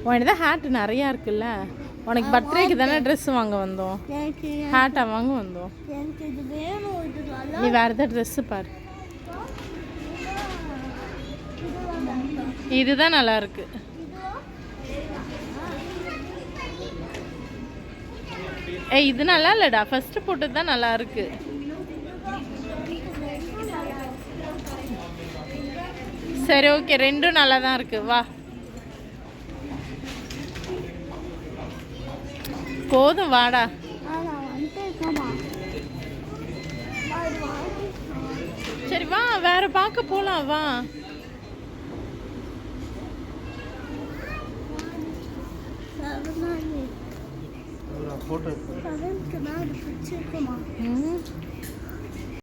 உனக்கு தான் ஹேட் நிறையா இருக்குல்ல. உனக்கு பர்த்டேக்கு தானே ட்ரெஸ் வாங்க வந்தோம், ஹேட்டை வாங்க வந்தோம். நீ வேறு எதாவது ட்ரெஸ்ஸு பாரு. இதுதான் நல்லா இருக்கு. ஏய் இது நல்லா இல்லைடா, ஃபஸ்ட்டு போட்டது தான் நல்லா இருக்கு. சரி ஓகே, ரெண்டும் நல்லா தான் இருக்கு. வா போதும் வாடா. சரி வா, வேற பார்க்க போலாம் வா. போட்டோ